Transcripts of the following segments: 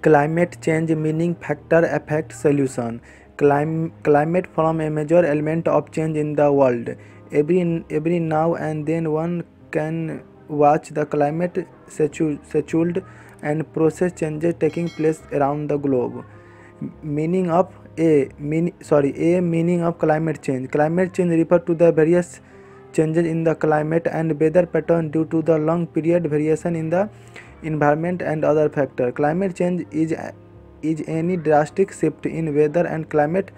Climate change meaning factor affect solution. Climate form a major element of change in the world. Every now and then one can watch the climate scheduled and process changes taking place around the globe. Meaning of a meaning of climate change. Climate change refers to the various changes in the climate and weather pattern due to the long period variation in the environment and other factors. Climate change is any drastic shift in weather and climate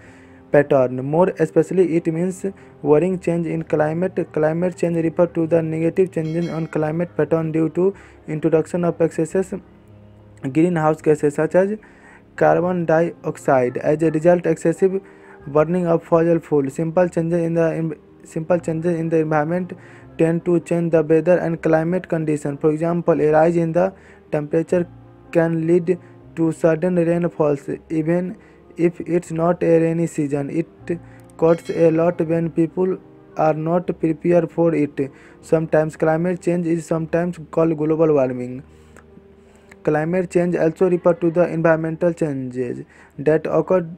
pattern. More especially, it means worrying change in climate. Climate change refers to the negative changes on climate pattern due to introduction of excessive greenhouse gases such as carbon dioxide. As a result, excessive burning of fossil fuel. Simple changes in the environment tend to change the weather and climate condition. For example, a rise in the temperature can lead to sudden rainfalls, even if it's not a rainy season. It costs a lot when people are not prepared for it. Sometimes climate change is sometimes called global warming. Climate change also refers to the environmental changes that occur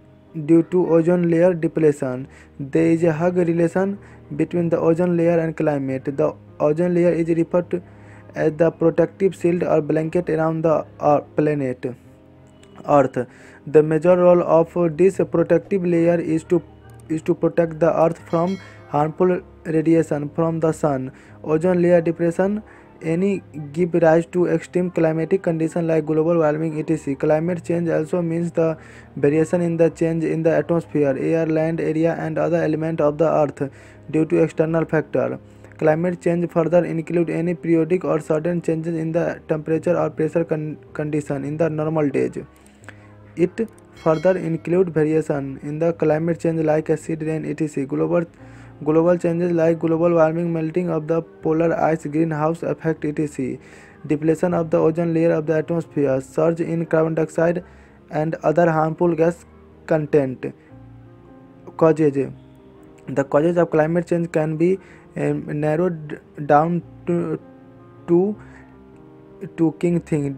due to ozone layer depletion. There is a hug relation between the ozone layer and climate. The ozone layer is referred to as the protective shield or blanket around the planet Earth. The major role of this protective layer is to protect the Earth from harmful radiation from the sun. Ozone layer depletion any give rise to extreme climatic conditions like global warming etc. Climate change also means the variation in the change in the atmosphere, air, land area and other elements of the earth due to external factor. Climate change further include any periodic or sudden changes in the temperature or pressure condition in the normal days. It further include variation in the climate change like acid rain etc. Global changes like global warming, melting of the polar ice, greenhouse effect etc. Depletion of the ozone layer of the atmosphere, surge in carbon dioxide and other harmful gas content. Causes. The causes of climate change can be narrowed down to two key things.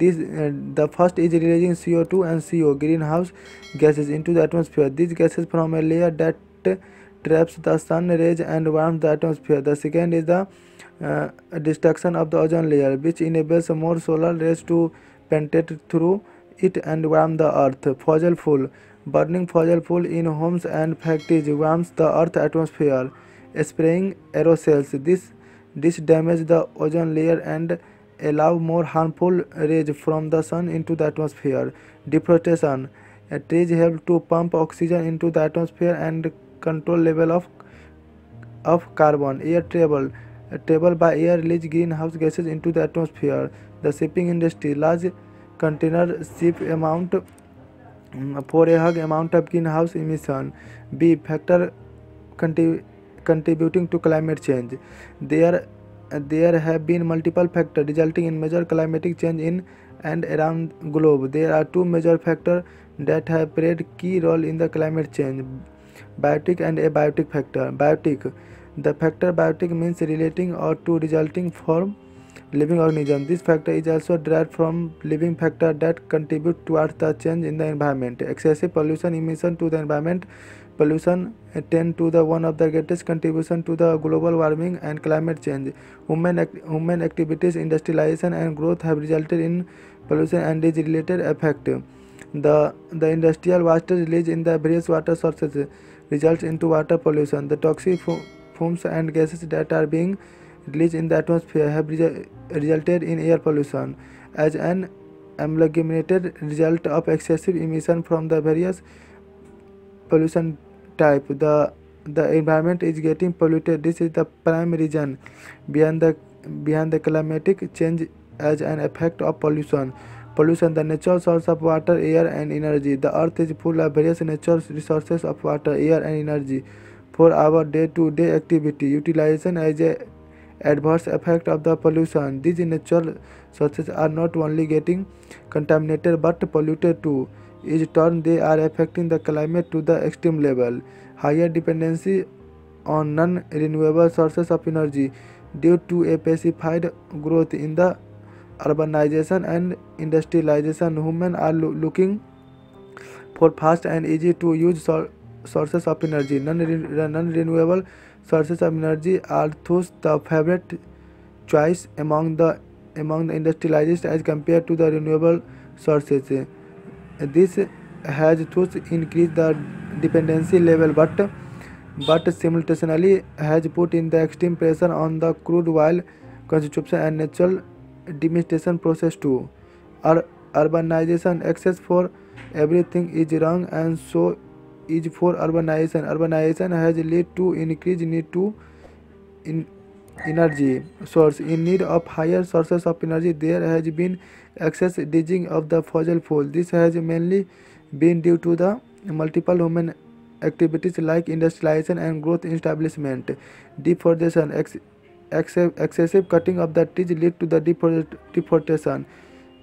The first is releasing CO2 and CO greenhouse gases into the atmosphere. These gases form a layer that traps the sun rays and warms the atmosphere. The second is the destruction of the ozone layer, which enables more solar rays to penetrate through it and warm the earth. Fossil fuel. Burning fossil fuel in homes and factories warms the earth atmosphere. Spraying aerosols. This damages the ozone layer and allow more harmful rays from the sun into the atmosphere. Deforestation. Trees help to pump oxygen into the atmosphere and control level of carbon. Air travel by air release greenhouse gases into the atmosphere. The shipping industry. Large container ship amount for a high amount of greenhouse emission. B factor contributing to climate change. There have been multiple factors resulting in major climatic change in and around globe. There are two major factors that have played key role in the climate change: biotic and abiotic factor. Biotic. The factor biotic means relating or to resulting from living organism. This factor is also derived from living factor that contribute towards the change in the environment. Excessive pollution emission to the environment. Pollution tend to the one of the greatest contribution to the global warming and climate change. Human activities, industrialization and growth have resulted in pollution and its related effect. The industrial water release in the various water sources results into water pollution. The toxic fumes and gases that are being released in the atmosphere have resulted in air pollution. As an amalgamated result of excessive emission from the various pollution type, the environment is getting polluted. This is the prime reason behind the climatic change as an effect of pollution. The natural source of water, air and energy. The earth is full of various natural resources of water, air and energy for our day-to-day activity. Utilization as a adverse effect of the pollution. These natural sources are not only getting contaminated but polluted too. Each turn they are affecting the climate to the extreme level. Higher dependency on non-renewable sources of energy due to a pacified growth in the urbanization and industrialization. Humans are looking for fast and easy to use sources of energy. Non-renewable sources of energy are thus the favorite choice among the industrialized as compared to the renewable sources. This has thus increased the dependency level, but simultaneously has put in the extreme pressure on the crude oil consumption and natural demonstration process too. Urbanization access for everything is wrong, and so is for urbanization. Urbanization has led to increased need to in energy source. In need of higher sources of energy, there has been excess digging of the fossil fuel. This has mainly been due to the multiple human activities like industrialization and growth establishment. Deforestation, excessive cutting of the trees lead to the deforestation.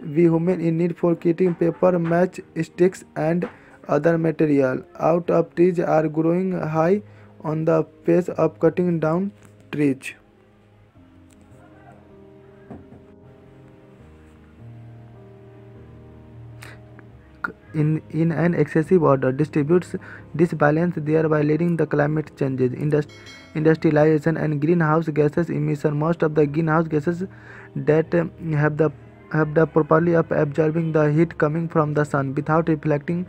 We human in need for getting paper, match sticks and other material out of trees are growing high on the pace of cutting down trees. In an excessive order distributes this balance, thereby leading the climate changes. Industrialization and greenhouse gases emission. Most of the greenhouse gases that have the properly of absorbing the heat coming from the sun without reflecting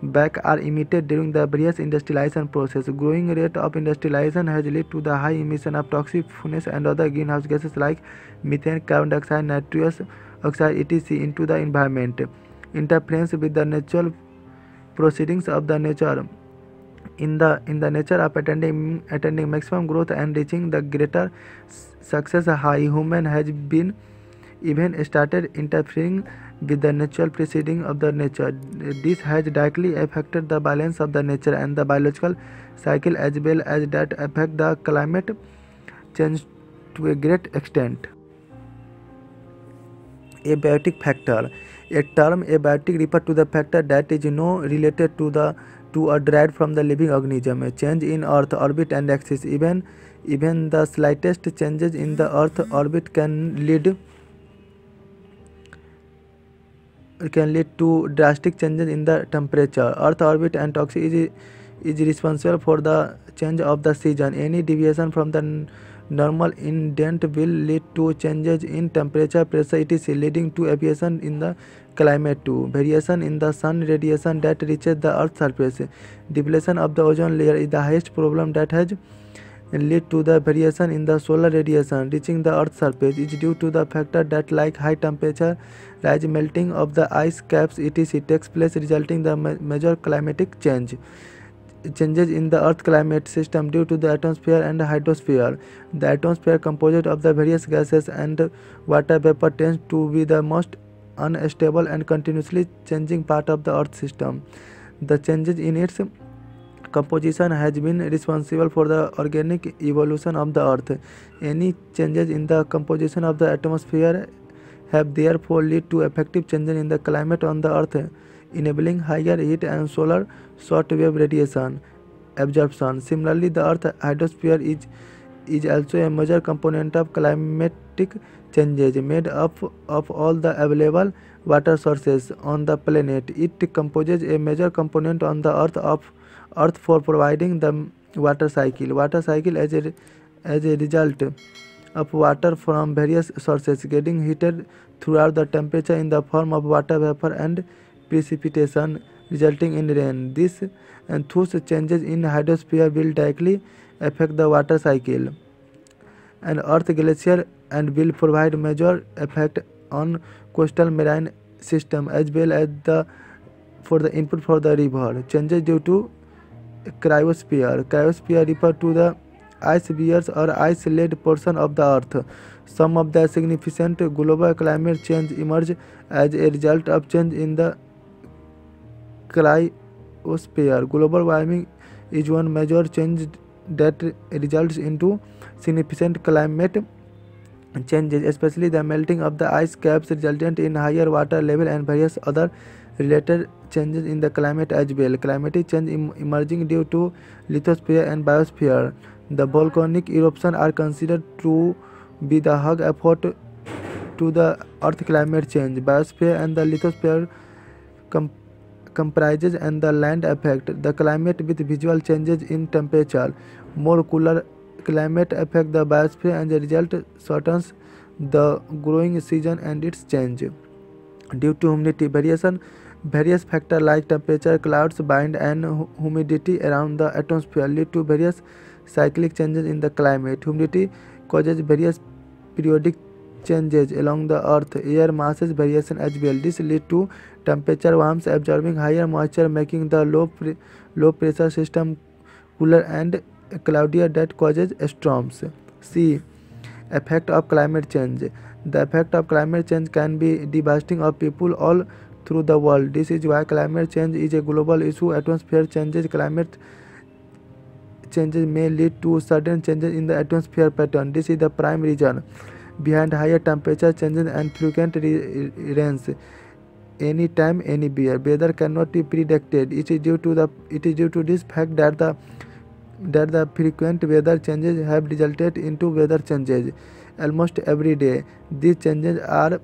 back are emitted during the various industrialization process. Growing rate of industrialization has led to the high emission of toxic fumes and other greenhouse gases like methane, carbon dioxide, nitrous oxide, etc. into the environment. Interference with the natural proceedings of the nature. In the nature of attending maximum growth and reaching the greater success, high human has been even started interfering with the natural proceeding of the nature. This has directly affected the balance of the nature and the biological cycle, as well as that affect the climate change to a great extent. Abiotic factor. A term abiotic refers to the factor that is no related to or derived from the living organism. A change in Earth orbit and axis. Even the slightest changes in the Earth orbit can lead to drastic changes in the temperature. Earth orbit and toxicity is responsible for the change of the season. Any deviation from the normal indent will lead to changes in temperature, pressure, etc., leading to variation in the climate too. Variation in the sun radiation that reaches the Earth's surface. Depletion of the ozone layer is the highest problem that has lead to the variation in the solar radiation reaching the Earth's surface is due to the factor that like high temperature rise, melting of the ice caps, etc. takes place, resulting the major climatic changes in the Earth climate system due to the atmosphere and hydrosphere. The atmosphere, composed of the various gases and water vapor, tends to be the most unstable and continuously changing part of the Earth system. The changes in its composition has been responsible for the organic evolution of the Earth. Any changes in the composition of the atmosphere have therefore led to effective changes in the climate on the Earth, enabling higher heat and solar short-wave radiation absorption. Similarly, the Earth's hydrosphere is also a major component of climatic changes. Made up of all the available water sources on the planet, it composes a major component on the Earth for providing the water cycle. Water cycle as a result of water from various sources getting heated throughout the temperature in the form of water vapor and precipitation, resulting in rain. This and those changes in hydrosphere will directly affect the water cycle and Earth glacier and will provide major effect on coastal marine system as well as for the input for the river. Changes due to cryosphere. Cryosphere refer to the ice bears or ice-laid portion of the Earth. Some of the significant global climate change emerge as a result of change in the cryosphere. Global warming is one major change that results into significant climate changes, especially the melting of the ice caps resultant in higher water level and various other related changes in the climate as well. Climatic change emerging due to lithosphere and biosphere. The volcanic eruption are considered to be the hug effort to the Earth climate change. Biosphere and the lithosphere comprises and the land affect the climate with visual changes in temperature. More cooler climate affect the biosphere and the result shortens the growing season and its change. Due to humidity variation, various factors like temperature, clouds, wind, and humidity around the atmosphere lead to various cyclic changes in the climate. Humidity causes various periodic changes along the earth. Air masses variation as well. This leads to temperature warms, absorbing higher moisture, making the low pressure system cooler and cloudier that causes storms. C. Effect of climate change. The effect of climate change can be devastating of people all through the world. This is why climate change is a global issue. Atmosphere changes. Climate changes may lead to sudden changes in the atmosphere pattern. This is the prime reason behind higher temperature changes and frequent rains anytime, anywhere. Weather cannot be predicted. It is due to this fact that the frequent weather changes have resulted into weather changes almost every day. These changes are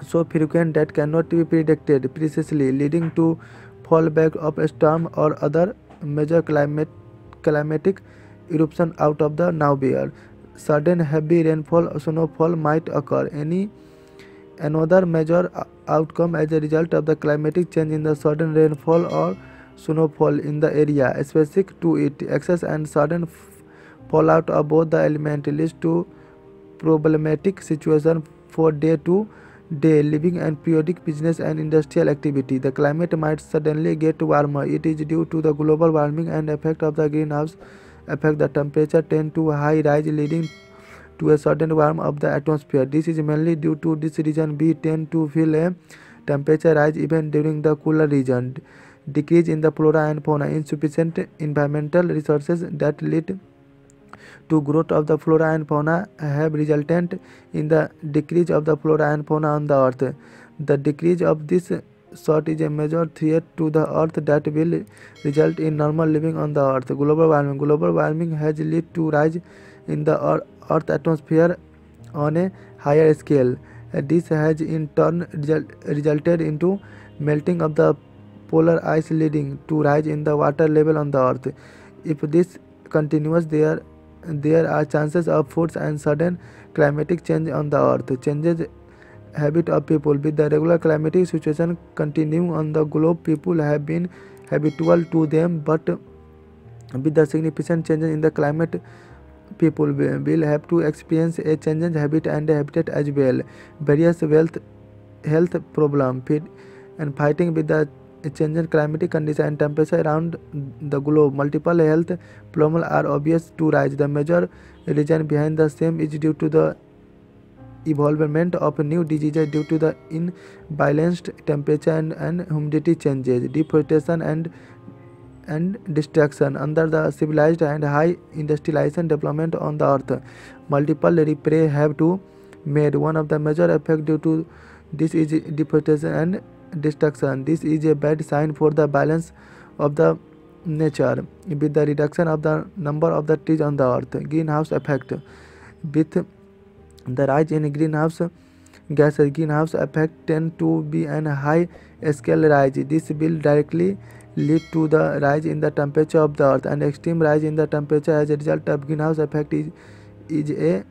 so frequent that cannot be predicted precisely, leading to fallback of a storm or other major climatic eruption out of the nowhere. Sudden heavy rainfall, snowfall might occur. Another major outcome as a result of the climatic change in the sudden rainfall or snowfall in the area specific to it. Excess and sudden fallout of both the elements leads to problematic situation for day-to-day living and periodic business and industrial activity. The climate might suddenly get warmer. It is due to the global warming and effect of the greenhouse effect. The temperature tend to high rise, leading to a sudden warming of the atmosphere. This is mainly due to this region. We tend to feel a temperature rise even during the cooler region. Decrease in the flora and fauna. Insufficient environmental resources that lead to growth of the flora and fauna have resulted in the decrease of the flora and fauna on the earth. The decrease of this sort is a major threat to the earth that will result in normal living on the earth. Global warming. Global warming has led to rise in the earth atmosphere on a higher scale. This has in turn resulted into melting of the polar ice, leading to rise in the water level on the earth. If this continues, there are chances of floods and sudden climatic change on the earth. Changes habit of people. With the regular climatic situation continuing on the globe, people have been habitual to them, but with the significant changes in the climate, people will have to experience a change in habit and habitat as well. Various health problem and fighting with the changing climatic conditions and temperature around the globe. Multiple health problems are obvious to rise. The major reason behind the same is due to the evolvement of new diseases due to the imbalanced temperature and humidity changes, deforestation and destruction under the civilized and high industrialization development on the earth. Multiple repairs have to made. One of the major effects due to this is deforestation and destruction. This is a bad sign for the balance of the nature. With the reduction of the number of the trees on the earth. Greenhouse effect. With the rise in greenhouse gases, greenhouse effect tend to be an high scale rise. This will directly lead to the rise in the temperature of the earth, and extreme rise in the temperature as a result of greenhouse effect is a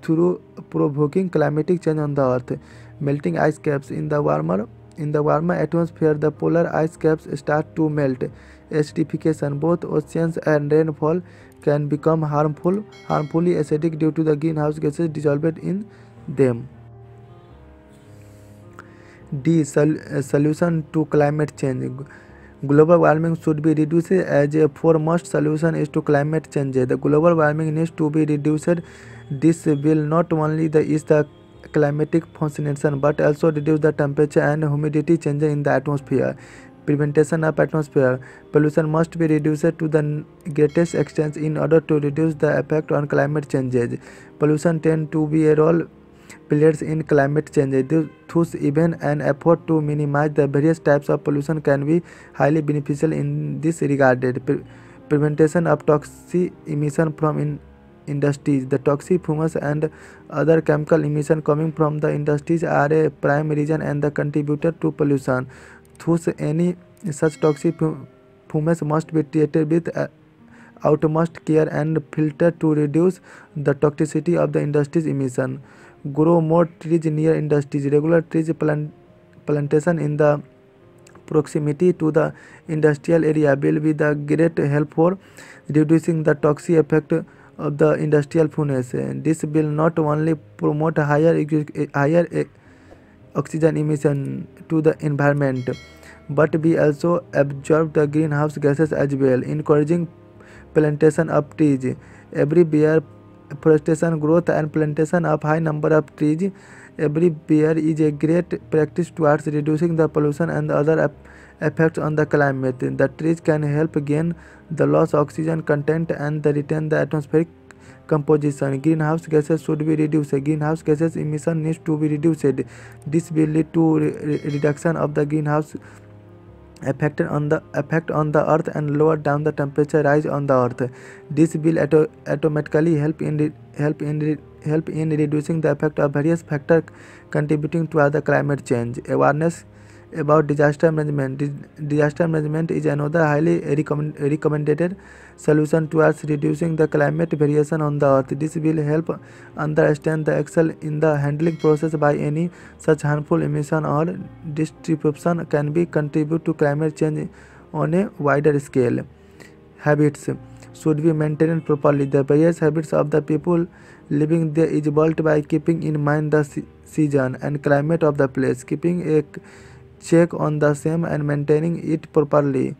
through provoking climatic change on the earth. Melting ice caps. In the warmer atmosphere, the polar ice caps start to melt. Acidification. Both oceans and rainfall can become harmfully acidic due to the greenhouse gases dissolved in them. D. Solution to climate change. Global warming should be reduced as a foremost solution is to climate change. The global warming needs to be reduced. This will not only ease the climatic fascination but also reduce the temperature and humidity changes in the atmosphere. Prevention of atmosphere pollution must be reduced to the greatest extent in order to reduce the effect on climate changes. Pollution tends to be a role players in climate change. Thus, even an effort to minimize the various types of pollution can be highly beneficial in this regard. Prevention of toxic emission from industries. The toxic fumes and other chemical emission coming from the industries are a prime reason and the contributor to pollution. Thus, any such toxic fumes must be treated with utmost care and filtered to reduce the toxicity of the industry's emission. Grow more trees near industries. Regular trees plantation in the proximity to the industrial area will be the great help for reducing the toxic effect of the industrial fumes. This will not only promote higher oxygen emission to the environment, but we also absorb the greenhouse gases as well. Encouraging plantation of trees. Every year, forestation growth and plantation of high number of trees every year is a great practice towards reducing the pollution and other effects on the climate. The trees can help gain the lost oxygen content and retain the atmospheric composition. Greenhouse gases should be reduced. Greenhouse gases emission needs to be reduced. This will lead to reduction of the greenhouse effect on the earth and lower down the temperature rise on the earth. This will automatically help in reducing the effect of various factors contributing to the climate change. Awareness about disaster management. Disaster management is another highly recommended solution towards reducing the climate variation on the earth. This will help understand the excel in the handling process by any such harmful emission or distribution can be contribute to climate change on a wider scale. Habits should be maintained properly. The various habits of the people living there is built by keeping in mind the season and climate of the place. Keeping a check on the same and maintaining it properly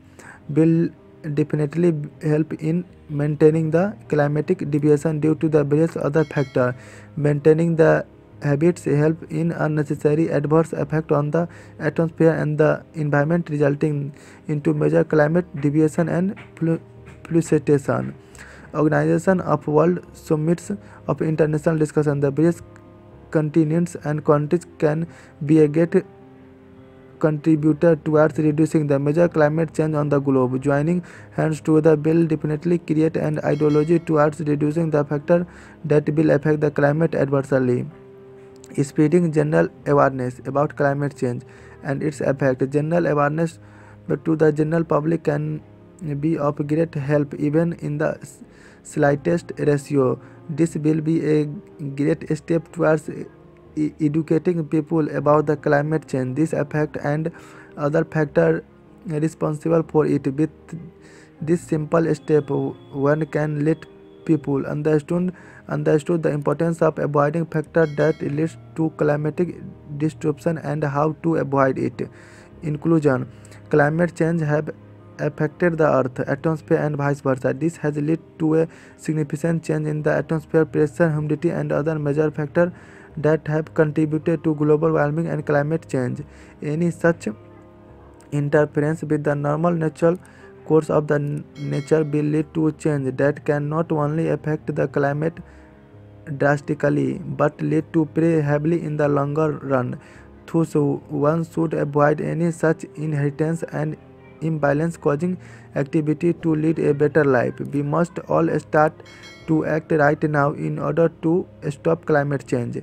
will definitely help in maintaining the climatic deviation due to the various other factors. Maintaining the habits help in unnecessary adverse effect on the atmosphere and the environment, resulting into major climate deviation and pollution. Organization of world summits of international discussion. The various continents and countries can be a great contributor towards reducing the major climate change on the globe. Joining hands together will definitely create an ideology towards reducing the factor that will affect the climate adversely. Spreading general awareness about climate change and its effect. General awareness to the general public can be of great help even in the slightest ratio. This will be a great step towards educating people about the climate change, this effect and other factors responsible for it. With this simple step, one can let people understood the importance of avoiding factors that leads to climatic disruption and how to avoid it. Inclusion. Climate change have affected the earth, atmosphere and vice versa. This has led to a significant change in the atmosphere pressure, humidity and other major factors that have contributed to global warming and climate change. Any such interference with the normal natural course of the nature will lead to change that can not only affect the climate drastically but lead to prey heavily in the longer run. Thus, one should avoid any such inheritance and imbalance causing activity to lead a better life. We must all start to act right now in order to stop climate change.